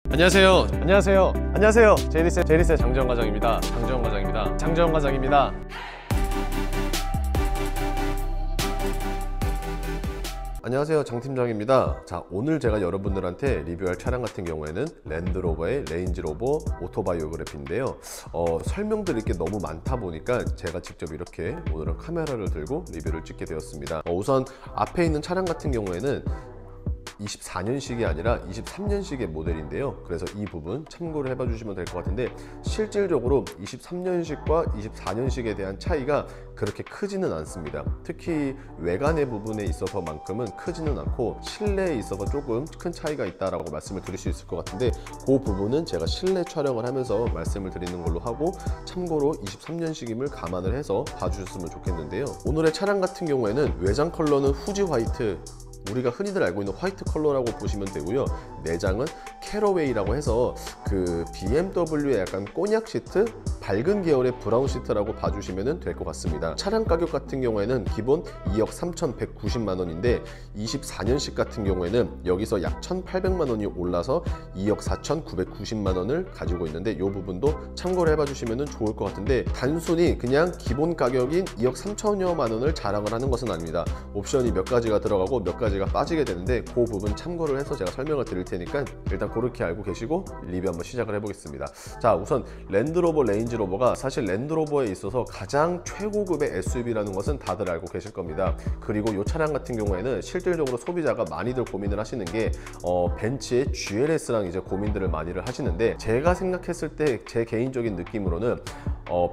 안녕하세요. 제리스의 장재원 과장입니다. 장재원 과장입니다. 안녕하세요, 장팀장입니다. 자, 오늘 제가 여러분들한테 리뷰할 차량 같은 경우에는 랜드로버의 레인지로버 오토바이오그래피인데요. 설명드릴 게 너무 많다 보니까 제가 직접 이렇게 오늘은 카메라를 들고 리뷰를 찍게 되었습니다. 우선 앞에 있는 차량 같은 경우에는 24년식이 아니라 23년식의 모델인데요. 그래서 이 부분 참고를 해봐 주시면 될 것 같은데, 실질적으로 23년식과 24년식에 대한 차이가 그렇게 크지는 않습니다. 특히 외관의 부분에 있어서만큼은 크지는 않고 실내에 있어서 조금 큰 차이가 있다라고 말씀을 드릴 수 있을 것 같은데, 그 부분은 제가 실내 촬영을 하면서 말씀을 드리는 걸로 하고, 참고로 23년식임을 감안을 해서 봐주셨으면 좋겠는데요. 오늘의 차량 같은 경우에는 외장 컬러는 후지 화이트, 우리가 흔히들 알고 있는 화이트 컬러라고 보시면 되고요. 내장은 캐러웨이라고 해서 그 BMW의 약간 꼬냑 시트, 밝은 계열의 브라운 시트라고 봐주시면 될 것 같습니다. 차량 가격 같은 경우에는 기본 2억 3,190만 원인데 24년식 같은 경우에는 여기서 약 1,800만 원이 올라서 2억 4,990만 원을 가지고 있는데, 이 부분도 참고를 해봐 주시면 좋을 것 같은데, 단순히 그냥 기본 가격인 2억 3천여만 원을 자랑을 하는 것은 아닙니다. 옵션이 몇 가지가 들어가고 몇 가지가 빠지게 되는데, 그 부분 참고를 해서 제가 설명을 드릴 테니까 일단 그렇게 알고 계시고 리뷰 한번 시작을 해보겠습니다. 자, 우선 랜드로버 레인지로버가 사실 랜드로버에 있어서 가장 최고급의 SUV라는 것은 다들 알고 계실 겁니다. 그리고 이 차량 같은 경우에는 실질적으로 소비자가 많이들 고민을 하시는 게 벤츠의 GLS랑 이제 고민들을 많이들 하시는데, 제가 생각했을 때 제 개인적인 느낌으로는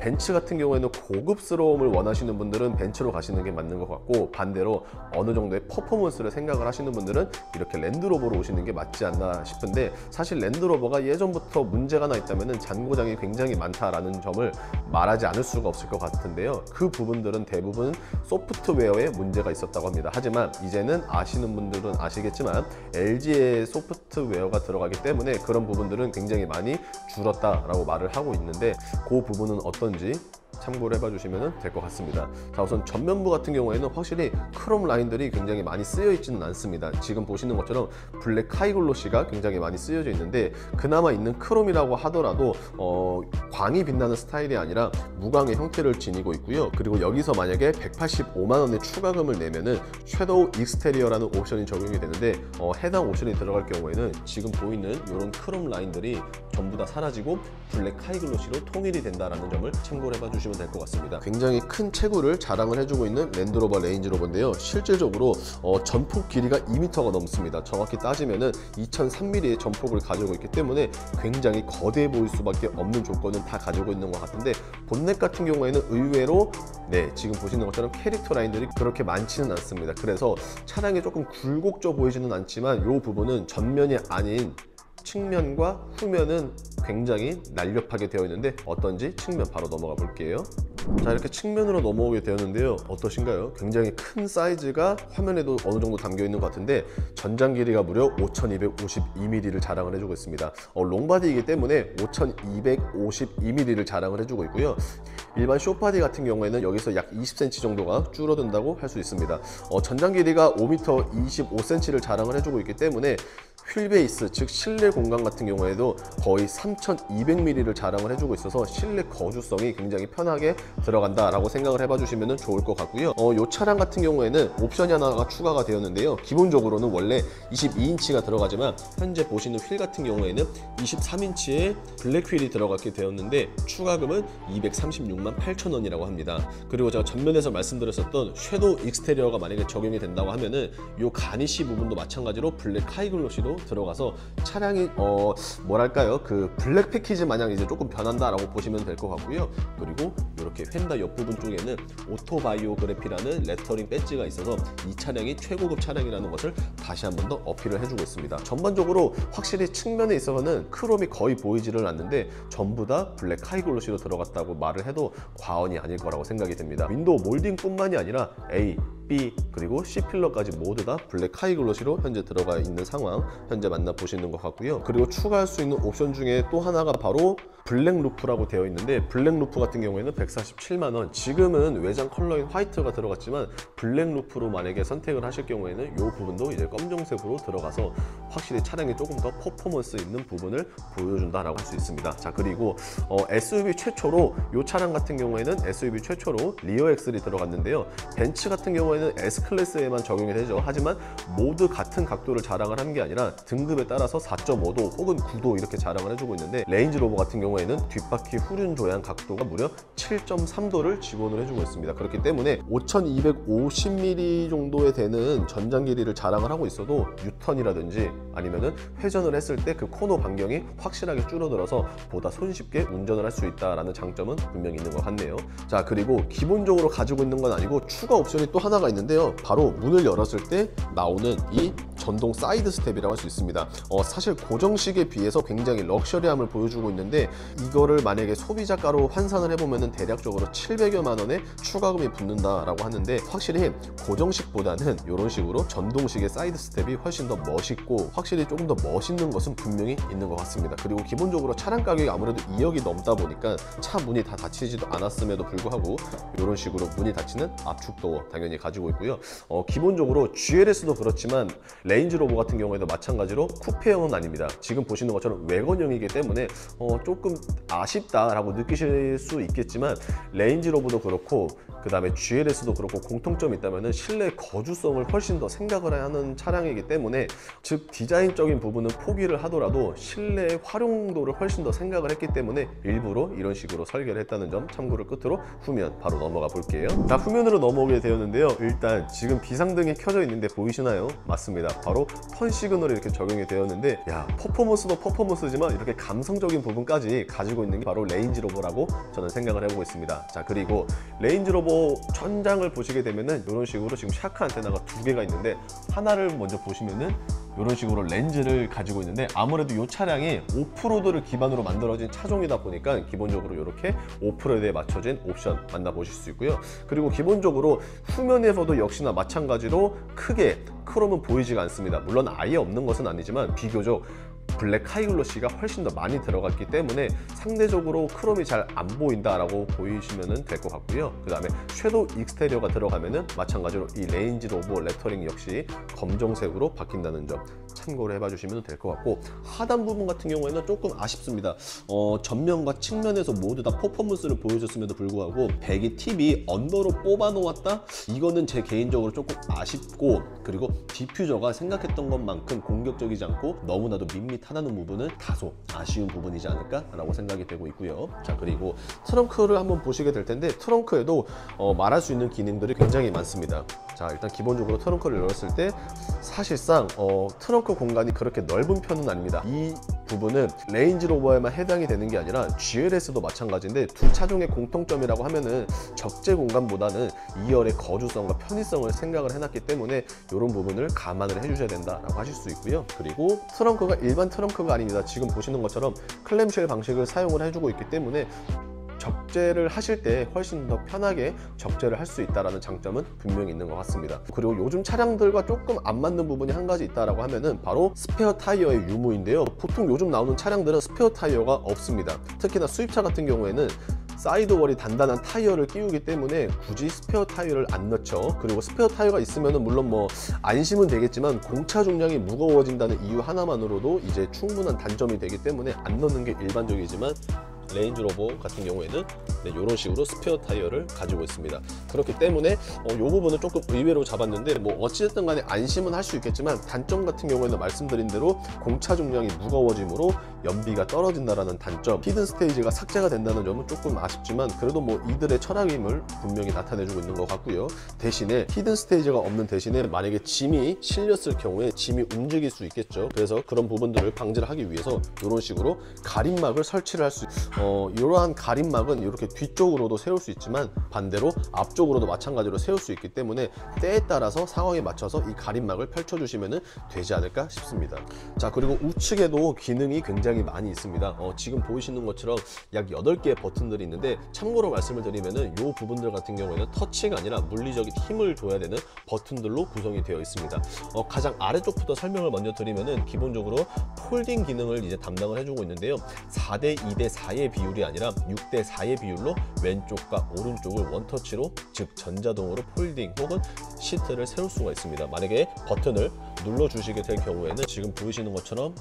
벤츠 같은 경우에는 고급스러움을 원하시는 분들은 벤츠로 가시는 게 맞는 것 같고, 반대로 어느 정도의 퍼포먼스를 생각을 하시는 분들은 이렇게 랜드로버로 오시는 게 맞지 않나 싶은데, 사실 랜드로버가 예전부터 문제가 나 있다면 잔고장이 굉장히 많다라는 점을 말하지 않을 수가 없을 것 같은데요. 그 부분들은 대부분 소프트웨어에 문제가 있었다고 합니다. 하지만 이제는 아시는 분들은 아시겠지만 LG의 소프트웨어가 들어가기 때문에 그런 부분들은 굉장히 많이 줄었다라고 말을 하고 있는데, 그 부분은 어떤지 참고를 해봐 주시면 될 것 같습니다. 자, 우선 전면부 같은 경우에는 확실히 크롬 라인들이 굉장히 많이 쓰여 있지는 않습니다. 지금 보시는 것처럼 블랙 카이글로시가 굉장히 많이 쓰여져 있는데, 그나마 있는 크롬이라고 하더라도 광이 빛나는 스타일이 아니라 무광의 형태를 지니고 있고요. 그리고 여기서 만약에 185만 원의 추가금을 내면은 섀도우 익스테리어라는 옵션이 적용이 되는데, 해당 옵션이 들어갈 경우에는 지금 보이는 이런 크롬 라인들이 전부 다 사라지고 블랙 카이글로시로 통일이 된다라는 점을 참고를 해봐 주시면 될 것 같습니다. 굉장히 큰 체구를 자랑을 해주고 있는 랜드로버 레인지로버인데요. 실질적으로 전폭 길이가 2m가 넘습니다. 정확히 따지면은 2003mm의 전폭을 가지고 있기 때문에 굉장히 거대해 보일 수밖에 없는 조건은 다 가지고 있는 것 같은데, 본넷 같은 경우에는 의외로 지금 보시는 것처럼 캐릭터 라인들이 그렇게 많지는 않습니다. 그래서 차량이 조금 굴곡져 보이지는 않지만, 이 부분은 전면이 아닌 측면과 후면은 굉장히 날렵하게 되어 있는데, 어떤지 측면 바로 넘어가 볼게요. 자, 이렇게 측면으로 넘어오게 되었는데요. 어떠신가요? 굉장히 큰 사이즈가 화면에도 어느 정도 담겨 있는 것 같은데, 전장 길이가 무려 5252mm를 자랑을 해주고 있습니다. 롱바디이기 때문에 5252mm를 자랑을 해주고 있고요. 일반 숏바디 같은 경우에는 여기서 약 20cm 정도가 줄어든다고 할 수 있습니다. 전장 길이가 5m 25cm를 자랑을 해주고 있기 때문에 휠베이스, 즉 실내 공간 같은 경우에도 거의 3200mm를 자랑을 해주고 있어서 실내 거주성이 굉장히 편하게 들어간다라고 생각을 해봐 주시면 좋을 것 같고요. 이 차량 같은 경우에는 옵션이 하나가 추가가 되었는데요. 기본적으로는 원래 22인치가 들어가지만 현재 보시는 휠 같은 경우에는 23인치의 블랙 휠이 들어가게 되었는데, 추가금은 236만 8천 원이라고 합니다. 그리고 제가 전면에서 말씀드렸었던 섀도우 익스테리어가 만약에 적용이 된다고 하면은 이 가니쉬 부분도 마찬가지로 블랙 카이글로시로 들어가서 차량이 뭐랄까요, 그 블랙 패키지 마냥 이제 조금 변한다라고 보시면 될 것 같고요. 그리고 이렇게 휀다 옆부분 쪽에는 오토바이오그래피라는 레터링 배지가 있어서 이 차량이 최고급 차량이라는 것을 다시 한 번 더 어필을 해주고 있습니다. 전반적으로 확실히 측면에 있어서는 크롬이 거의 보이지를 않는데, 전부 다 블랙 카이글로시로 들어갔다고 말을 해도 과언이 아닐 거라고 생각이 됩니다. 윈도우 몰딩뿐만이 아니라 B 그리고 C필러까지 모두 다 블랙 하이글로시로 현재 들어가 있는 상황 현재 만나보시는 것 같고요. 그리고 추가할 수 있는 옵션 중에 또 하나가 바로 블랙 루프라고 되어 있는데, 블랙 루프 같은 경우에는 147만원, 지금은 외장 컬러인 화이트가 들어갔지만 블랙 루프로 만약에 선택을 하실 경우에는 이 부분도 이제 검정색으로 들어가서 확실히 차량이 조금 더 퍼포먼스 있는 부분을 보여준다라고 할 수 있습니다. 자, 그리고 SUV 최초로 이 차량 같은 경우에는 SUV 최초로 리어 엑셀이 들어갔는데요. 벤츠 같은 경우에는 S클래스에만 적용이 되죠. 하지만 모두 같은 각도를 자랑을 하는 게 아니라 등급에 따라서 4.5도 혹은 9도 이렇게 자랑을 해주고 있는데, 레인지로버 같은 경우에는 뒷바퀴 후륜 조향 각도가 무려 7.3도를 지원을 해주고 있습니다. 그렇기 때문에 5250mm 정도에 되는 전장 길이를 자랑을 하고 있어도 유턴이라든지 아니면은 회전을 했을 때 그 코너 반경이 확실하게 줄어들어서 보다 손쉽게 운전을 할 수 있다라는 장점은 분명히 있는 것 같네요. 자, 그리고 기본적으로 가지고 있는 건 아니고 추가 옵션이 또 하나가 있는데요. 바로 문을 열었을 때 나오는 이 전동 사이드 스텝이라고 할 수 있습니다. 사실 고정식에 비해서 굉장히 럭셔리함을 보여주고 있는데, 이거를 만약에 소비자가로 환산을 해보면 대략적으로 700여만 원의 추가금이 붙는다라고 하는데, 확실히 고정식보다는 이런 식으로 전동식의 사이드 스텝이 훨씬 더 멋있고 확실히 조금 더 멋있는 것은 분명히 있는 것 같습니다. 그리고 기본적으로 차량 가격이 아무래도 2억이 넘다 보니까 차 문이 다 닫히지도 않았음에도 불구하고 이런 식으로 문이 닫히는 압축도 당연히 가지고 있고요. 기본적으로 GLS도 그렇지만 레인지로버 같은 경우에도 마찬가지로 쿠페형은 아닙니다. 지금 보시는 것처럼 외건형이기 때문에 조금 아쉽다라고 느끼실 수 있겠지만, 레인지로버도 그렇고 그 다음에 GLS도 그렇고 공통점이 있다면 실내 거주성을 훨씬 더 생각을 하는 차량이기 때문에, 즉 디자인적인 부분은 포기를 하더라도 실내의 활용도를 훨씬 더 생각을 했기 때문에 일부러 이런 식으로 설계를 했다는 점 참고를 끝으로 후면 바로 넘어가 볼게요. 자, 후면으로 넘어오게 되었는데요. 일단 지금 비상등이 켜져 있는데 보이시나요? 맞습니다. 바로 턴 시그널이 이렇게 적용이 되었는데, 야, 퍼포먼스도 퍼포먼스지만 이렇게 감성적인 부분까지 가지고 있는 게 바로 레인지로버라고 저는 생각을 해보고 있습니다. 자, 그리고 레인지로버 천장을 보시게 되면은 이런 식으로 지금 샤크 안테나가 2개가 있는데, 하나를 먼저 보시면은 이런 식으로 렌즈를 가지고 있는데, 아무래도 이 차량이 오프로드를 기반으로 만들어진 차종이다 보니까 기본적으로 이렇게 오프로드에 맞춰진 옵션 만나보실 수 있고요. 그리고 기본적으로 후면에서도 역시나 마찬가지로 크게 크롬은 보이지가 않습니다. 물론 아예 없는 것은 아니지만 비교적 블랙 하이글로시가 훨씬 더 많이 들어갔기 때문에 상대적으로 크롬이 잘 안 보인다라고 보이시면 될 것 같고요. 그 다음에 섀도우 익스테리어가 들어가면은 마찬가지로 이 레인지로버 레터링 역시 검정색으로 바뀐다는 점 참고를 해봐 주시면 될 것 같고, 하단 부분 같은 경우에는 조금 아쉽습니다. 전면과 측면에서 모두 다 퍼포먼스를 보여줬음에도 불구하고 배기 팁이 언더로 뽑아 놓았다? 이거는 제 개인적으로 조금 아쉽고, 그리고 디퓨저가 생각했던 것만큼 공격적이지 않고 너무나도 밋밋하다는 부분은 다소 아쉬운 부분이지 않을까 라고 생각이 되고 있고요. 자, 그리고 트렁크를 한번 보시게 될 텐데, 트렁크에도 말할 수 있는 기능들이 굉장히 많습니다. 자, 일단 기본적으로 트렁크를 열었을 때 사실상 트렁크 공간이 그렇게 넓은 편은 아닙니다. 이 부분은 레인지로버에만 해당이 되는 게 아니라 GLS도 마찬가지인데, 두 차종의 공통점이라고 하면은 적재 공간보다는 2열의 거주성과 편의성을 생각을 해놨기 때문에 이런 부분을 감안을 해주셔야 된다라고 하실 수 있고요. 그리고 트렁크가 일반 트렁크가 아닙니다. 지금 보시는 것처럼 클램쉘 방식을 사용을 해주고 있기 때문에 적재를 하실 때 훨씬 더 편하게 적재를 할 수 있다는 장점은 분명히 있는 것 같습니다. 그리고 요즘 차량들과 조금 안 맞는 부분이 한 가지 있다라고 하면은 바로 스페어 타이어의 유무인데요. 보통 요즘 나오는 차량들은 스페어 타이어가 없습니다. 특히나 수입차 같은 경우에는 사이드월이 단단한 타이어를 끼우기 때문에 굳이 스페어 타이어를 안 넣죠. 그리고 스페어 타이어가 있으면 물론 뭐 안심은 되겠지만 공차 중량이 무거워진다는 이유 하나만으로도 이제 충분한 단점이 되기 때문에 안 넣는 게 일반적이지만, 레인지로버 같은 경우에는 이런 식으로 스페어 타이어를 가지고 있습니다. 그렇기 때문에 이 부분은 조금 의외로 잡았는데, 뭐 어찌됐든 간에 안심은 할 수 있겠지만, 단점 같은 경우에는 말씀드린 대로 공차 중량이 무거워짐으로 연비가 떨어진다는 단점, 히든 스테이지가 삭제가 된다는 점은 조금 아쉽지만 그래도 뭐 이들의 철학임을 분명히 나타내주고 있는 것 같고요. 대신에 히든 스테이지가 없는 대신에 만약에 짐이 실렸을 경우에 짐이 움직일 수 있겠죠. 그래서 그런 부분들을 방지를 하기 위해서 이런 식으로 가림막을 설치를 할 수 이러한 가림막은 이렇게 뒤쪽으로도 세울 수 있지만 반대로 앞쪽으로도 마찬가지로 세울 수 있기 때문에 때에 따라서 상황에 맞춰서 이 가림막을 펼쳐주시면 되지 않을까 싶습니다. 자, 그리고 우측에도 기능이 굉장히 굉장히 많이 있습니다. 지금 보이시는 것처럼 약 8개의 버튼들이 있는데, 참고로 말씀을 드리면은 이 부분들 같은 경우에는 터치가 아니라 물리적인 힘을 줘야 되는 버튼들로 구성이 되어 있습니다. 가장 아래쪽부터 설명을 먼저 드리면은, 기본적으로 폴딩 기능을 이제 담당을 해주고 있는데요. 4대 2대 4의 비율이 아니라 6대 4의 비율로 왼쪽과 오른쪽을 원터치로, 즉 전자동으로 폴딩 혹은 시트를 세울 수가 있습니다. 만약에 버튼을 눌러주시게 될 경우에는 지금 보이시는 것처럼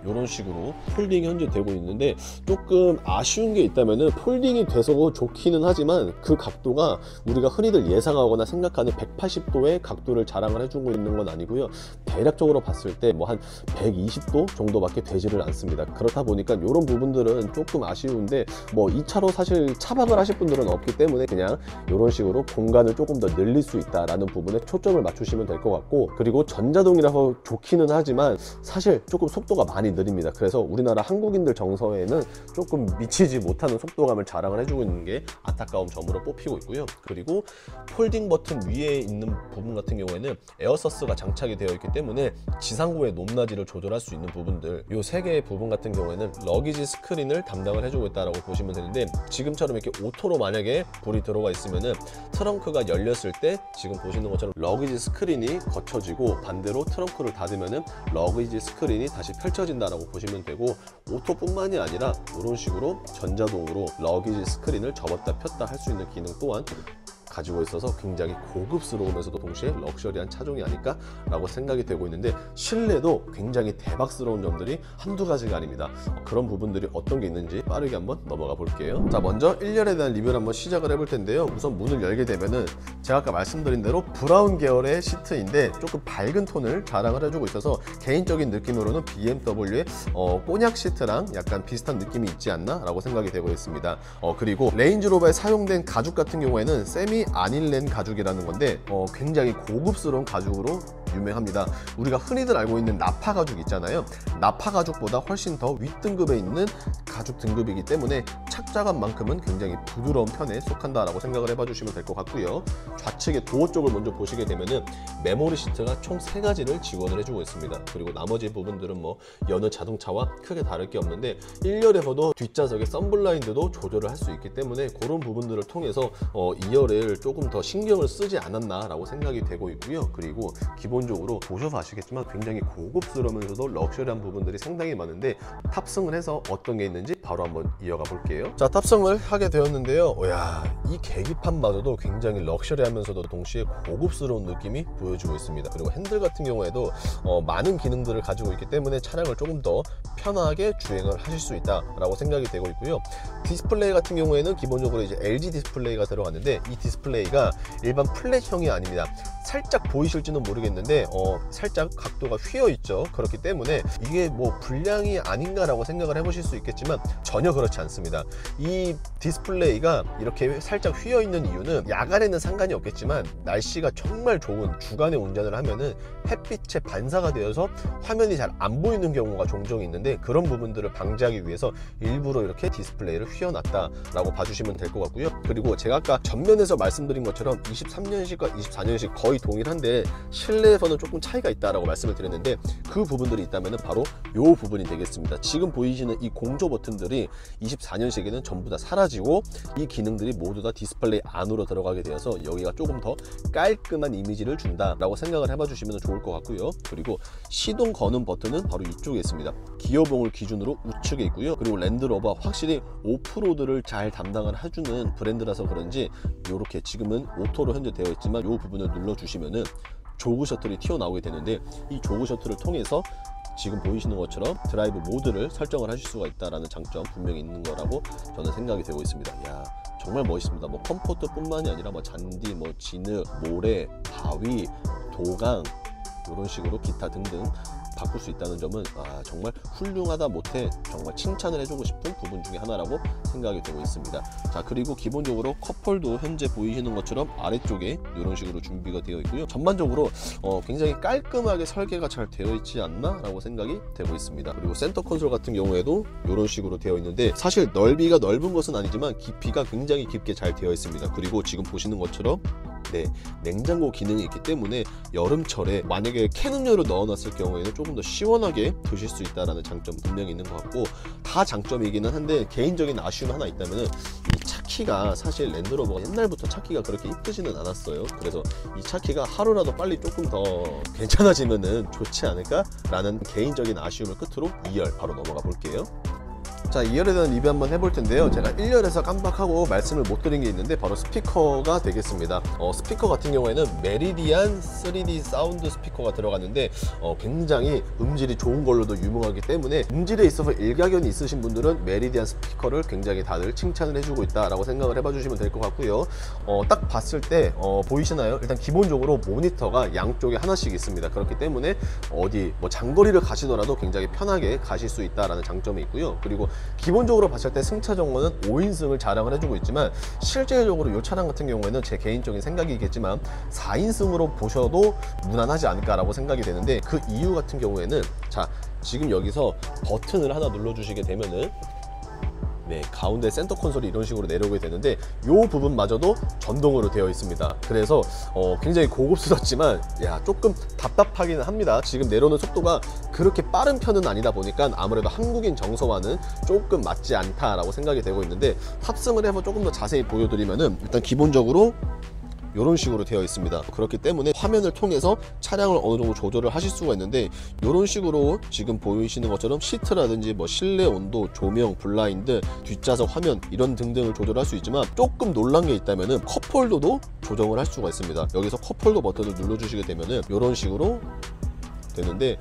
이런 식으로 폴딩이 현재 되고 있는데, 조금 아쉬운 게 있다면은, 폴딩이 돼서 좋기는 하지만 그 각도가 우리가 흔히들 예상하거나 생각하는 180도의 각도를 자랑을 해주고 있는 건 아니고요. 대략적으로 봤을 때 뭐 한 120도 정도밖에 되지를 않습니다. 그렇다 보니까 이런 부분들은 조금 아쉬운데, 뭐 2차로 사실 차박을 하실 분들은 없기 때문에 그냥 이런 식으로 공간을 조금 더 늘릴 수 있다라는 부분에 초점을 맞추시면 될 것 같고, 그리고 전자동이라서 좋기는 하지만 사실 조금 속도가 많이 느립니다. 그래서 우리나라 한국인들 정서에는 조금 미치지 못하는 속도감을 자랑을 해주고 있는 게 안타까운 점으로 뽑히고 있고요. 그리고 폴딩 버튼 위에 있는 부분 같은 경우에는 에어서스가 장착이 되어 있기 때문에 지상고의 높낮이를 조절할 수 있는 부분들, 이 3개의 부분 같은 경우에는 러기지 스크린을 담당을 해주고 있다고 보시면 되는데, 지금처럼 이렇게 오토로 만약에 불이 들어가 있으면은 트렁크가 열렸을 때 지금 보시는 것처럼 러기지 스크린이 거쳐지고, 반대로 트렁크를 닫으면은 러기지 스크린이 다시 펼쳐진다 라고 보시면 되고, 오토뿐만이 아니라 이런 식으로 전자동으로 러기지 스크린을 접었다 폈다 할 수 있는 기능 또한 가지고 있어서 굉장히 고급스러우면서도 동시에 럭셔리한 차종이 아닐까 라고 생각이 되고 있는데, 실내도 굉장히 대박스러운 점들이 한두 가지가 아닙니다. 그런 부분들이 어떤 게 있는지 빠르게 한번 넘어가 볼게요. 자, 먼저 1열에 대한 리뷰를 한번 시작을 해볼 텐데요. 우선 문을 열게 되면은 제가 아까 말씀드린 대로 브라운 계열의 시트인데 조금 밝은 톤을 자랑을 해주고 있어서, 개인적인 느낌으로는 BMW의 꼬냑 시트랑 약간 비슷한 느낌이 있지 않나 라고 생각이 되고 있습니다. 그리고 레인지로버에 사용된 가죽 같은 경우에는 세미 아닐렌 가죽이라는 건데, 굉장히 고급스러운 가죽으로 유명합니다. 우리가 흔히들 알고 있는 나파 가죽 있잖아요. 나파 가죽보다 훨씬 더 윗등급에 있는 가죽 등급이기 때문에 착자감만큼은 굉장히 부드러운 편에 속한다라고 생각을 해봐 주시면 될 것 같고요. 좌측의 도어 쪽을 먼저 보시게 되면은 메모리 시트가 총 3가지를 지원을 해주고 있습니다. 그리고 나머지 부분들은 뭐 여느 자동차와 크게 다를 게 없는데, 1열에서도 뒷좌석의 썬블라인드도 조절을 할 수 있기 때문에 그런 부분들을 통해서 2열을 조금 더 신경을 쓰지 않았나 라고 생각이 되고 있고요. 그리고 기본적으로 보셔서 아시겠지만 굉장히 고급스러우면서도 럭셔리한 부분들이 상당히 많은데, 탑승을 해서 어떤 게 있는지 바로 한번 이어가 볼게요. 자, 탑승을 하게 되었는데요. 이 계기판마저도 굉장히 럭셔리하면서도 동시에 고급스러운 느낌이 보여주고 있습니다. 그리고 핸들 같은 경우에도 많은 기능들을 가지고 있기 때문에 차량을 조금 더 편하게 주행을 하실 수 있다라고 생각이 되고 있고요. 디스플레이 같은 경우에는 기본적으로 이제 LG 디스플레이가 들어갔는데, 이 디스플레이가 일반 플랫형이 아닙니다. 살짝 보이실지는 모르겠는데 살짝 각도가 휘어 있죠. 그렇기 때문에 이게 뭐 불량이 아닌가라고 생각을 해보실 수 있겠지만 전혀 그렇지 않습니다. 이 디스플레이가 이렇게 살짝 휘어 있는 이유는, 야간에는 상관이 없겠지만 날씨가 정말 좋은 주간에 운전을 하면은 햇빛에 반사가 되어서 화면이 잘 안 보이는 경우가 종종 있는데, 그런 부분들을 방지하기 위해서 일부러 이렇게 디스플레이를 휘어놨다라고 봐주시면 될 것 같고요. 그리고 제가 아까 전면에서 말씀드린 것처럼 23년식과 24년식 거의 동일한데 실내에서는 조금 차이가 있다라고 말씀을 드렸는데, 그 부분들이 있다면 바로 이 부분이 되겠습니다. 지금 보이시는 이 공조 버튼들이 24년식에는 전부 다 사라지고, 이 기능들이 모두 다 디스플레이 안으로 들어가게 되어서 여기가 조금 더 깔끔한 이미지를 준다라고 생각을 해봐 주시면 좋을 것 같고요. 그리고 시동 거는 버튼은 바로 이쪽에 있습니다. 기어봉을 기준으로 우측에 있고요. 그리고 랜드로버 확실히 오프로드를 잘 담당을 해주는 브랜드라서 그런지 이렇게 지금은 오토로 현재 되어 있지만, 이 부분을 눌러주시면은 조그 셔틀이 튀어나오게 되는데, 이 조그 셔틀을 통해서 지금 보이시는 것처럼 드라이브 모드를 설정을 하실 수가 있다는 장점 분명히 있는 거라고 저는 생각이 되고 있습니다. 정말 멋있습니다. 뭐 컴포트뿐만이 아니라 뭐 잔디, 뭐 진흙, 모래, 바위, 도강, 이런 식으로 기타 등등 바꿀 수 있다는 점은 정말 훌륭하다 못해 정말 칭찬을 해주고 싶은 부분 중에 하나라고 생각이 되고 있습니다. 자, 그리고 기본적으로 컵홀도 현재 보이시는 것처럼 아래쪽에 이런 식으로 준비가 되어 있고요. 전반적으로 굉장히 깔끔하게 설계가 잘 되어 있지 않나 라고 생각이 되고 있습니다. 그리고 센터 콘솔 같은 경우에도 이런 식으로 되어 있는데, 사실 넓이가 넓은 것은 아니지만 깊이가 굉장히 깊게 잘 되어 있습니다. 그리고 지금 보시는 것처럼 네, 냉장고 기능이 있기 때문에 여름철에 만약에 캔 음료를 넣어놨을 경우에는 조금 더 시원하게 드실 수 있다는 장점 분명히 있는 것 같고, 다 장점이기는 한데 개인적인 아쉬움 하나 있다면 이 차키가 사실 랜드로버가 옛날부터 차키가 그렇게 이쁘지는 않았어요. 그래서 이 차키가 하루라도 빨리 조금 더 괜찮아지면은 좋지 않을까 라는 개인적인 아쉬움을 끝으로 2열 바로 넘어가 볼게요. 자, 2열에 대한 리뷰 한번 해볼 텐데요. 제가 1열에서 깜빡하고 말씀을 못 드린 게 있는데 바로 스피커가 되겠습니다. 스피커 같은 경우에는 메리디안 3D 사운드 스피커가 들어갔는데 굉장히 음질이 좋은 걸로도 유명하기 때문에 음질에 있어서 일가견이 있으신 분들은 메리디안 스피커를 굉장히 다들 칭찬을 해주고 있다라고 생각을 해봐 주시면 될 것 같고요. 딱 봤을 때 보이시나요? 일단 기본적으로 모니터가 양쪽에 하나씩 있습니다. 그렇기 때문에 어디 뭐 장거리를 가시더라도 굉장히 편하게 가실 수 있다라는 장점이 있고요. 그리고 기본적으로 봤을 때 승차 정원은 5인승을 자랑을 해주고 있지만 실제적으로 이 차량 같은 경우에는 제 개인적인 생각이겠지만 4인승으로 보셔도 무난하지 않을까라고 생각이 되는데, 그 이유 같은 경우에는 자, 지금 여기서 버튼을 하나 눌러주시게 되면은 네, 가운데 센터 콘솔이 이런 식으로 내려오게 되는데 이 부분마저도 전동으로 되어 있습니다. 그래서 굉장히 고급스럽지만 조금 답답하기는 합니다. 지금 내려오는 속도가 그렇게 빠른 편은 아니다 보니까 아무래도 한국인 정서와는 조금 맞지 않다라고 생각이 되고 있는데, 탑승을 해서 조금 더 자세히 보여드리면은 일단 기본적으로 이런 식으로 되어 있습니다. 그렇기 때문에 화면을 통해서 차량을 어느 정도 조절을 하실 수가 있는데, 이런 식으로 지금 보이시는 것처럼 시트라든지 뭐 실내 온도, 조명, 블라인드, 뒷좌석 화면 이런 등등을 조절할 수 있지만 조금 놀란 게 있다면은 컵홀더도 조정을 할 수가 있습니다. 여기서 컵홀더 버튼을 눌러주시게 되면은 이런 식으로 되는데,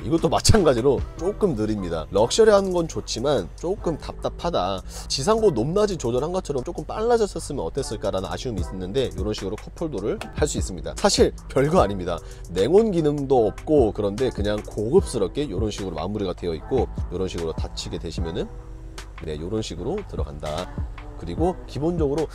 이것도 마찬가지로 조금 느립니다. 럭셔리한 건 좋지만 조금 답답하다. 지상고 높낮이 조절한 것처럼 조금 빨라졌었으면 어땠을까라는 아쉬움이 있는데 이런 식으로 컵홀더를 할 수 있습니다. 사실 별거 아닙니다. 냉온 기능도 없고, 그런데 그냥 고급스럽게 이런 식으로 마무리가 되어 있고, 이런 식으로 닫히게 되시면은 네, 이런 식으로 들어간다. 그리고 기본적으로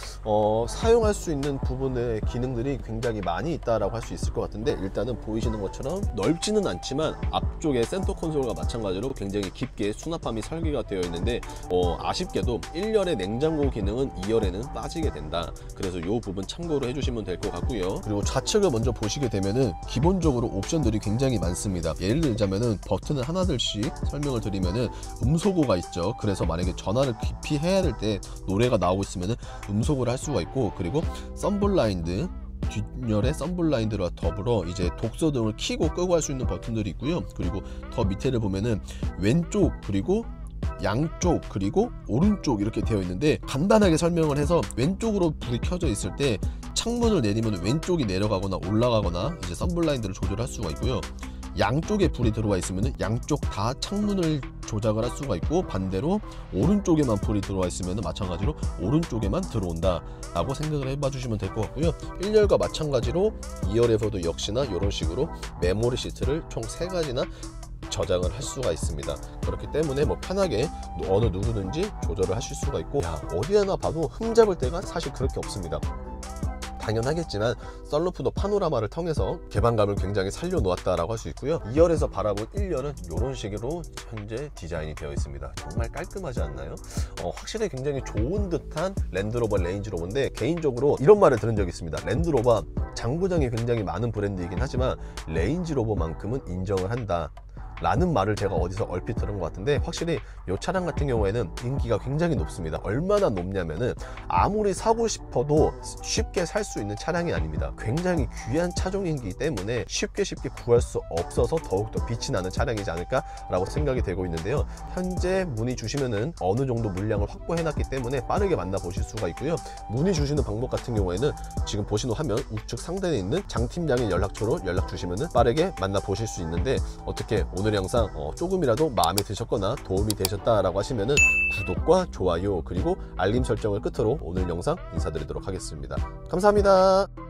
사용할 수 있는 부분의 기능들이 굉장히 많이 있다라고 할 수 있을 것 같은데, 일단은 보이시는 것처럼 넓지는 않지만 앞쪽에 센터 콘솔과 마찬가지로 굉장히 깊게 수납함이 설계가 되어 있는데 아쉽게도 1열의 냉장고 기능은 2열에는 빠지게 된다. 그래서 이 부분 참고로 해주시면 될 것 같고요. 그리고 좌측을 먼저 보시게 되면은 기본적으로 옵션들이 굉장히 많습니다. 예를 들자면은 버튼을 하나둘씩 설명을 드리면은 음소거가 있죠. 그래서 만약에 전화를 깊이 해야 될 때 노래가 나오고 있으면 음소거를 할 수가 있고, 그리고 썬블라인드 뒷열의 썬블라인드와 더불어 이제 독서 등을 켜고 끄고 할 수 있는 버튼들이 있고요. 그리고 더 밑에를 보면은 왼쪽 그리고 양쪽 그리고 오른쪽 이렇게 되어 있는데, 간단하게 설명을 해서 왼쪽으로 불이 켜져 있을 때 창문을 내리면 왼쪽이 내려가거나 올라가거나 이제 썬블라인드를 조절할 수가 있고요. 양쪽에 불이 들어와 있으면 양쪽 다 창문을 조작을 할 수가 있고, 반대로 오른쪽에만 불이 들어와 있으면 마찬가지로 오른쪽에만 들어온다 라고 생각을 해봐 주시면 될 것 같고요. 1열과 마찬가지로 2열에서도 역시나 이런 식으로 메모리 시트를 총 3가지나 저장을 할 수가 있습니다. 그렇기 때문에 뭐 편하게 어느 누구든지 조절을 하실 수가 있고, 어디에나 봐도 흠잡을 데가 사실 그렇게 없습니다. 당연하겠지만 썬루프도 파노라마를 통해서 개방감을 굉장히 살려놓았다라고 할 수 있고요. 2열에서 바라본 1열은 이런 식으로 현재 디자인이 되어 있습니다. 정말 깔끔하지 않나요? 확실히 굉장히 좋은 듯한 랜드로버 레인지로버인데, 개인적으로 이런 말을 들은 적이 있습니다. 랜드로버 장부장이 굉장히 많은 브랜드이긴 하지만 레인지로버만큼은 인정을 한다 라는 말을 제가 어디서 얼핏 들은 것 같은데, 확실히 이 차량 같은 경우에는 인기가 굉장히 높습니다. 얼마나 높냐면은 아무리 사고 싶어도 쉽게 살 수 있는 차량이 아닙니다. 굉장히 귀한 차종이기 때문에 쉽게 구할 수 없어서 더욱더 빛이 나는 차량이지 않을까 라고 생각이 되고 있는데요. 현재 문의 주시면은 어느 정도 물량을 확보해 놨기 때문에 빠르게 만나보실 수가 있고요. 문의 주시는 방법 같은 경우에는 지금 보시는 화면 우측 상단에 있는 장 팀장의 연락처로 연락 주시면은 빠르게 만나보실 수 있는데, 어떻게 오늘 영상 조금이라도 마음에 드셨거나 도움이 되셨다라고 하시면은 구독과 좋아요 그리고 알림 설정을 끝으로 오늘 영상 인사드리도록 하겠습니다. 감사합니다.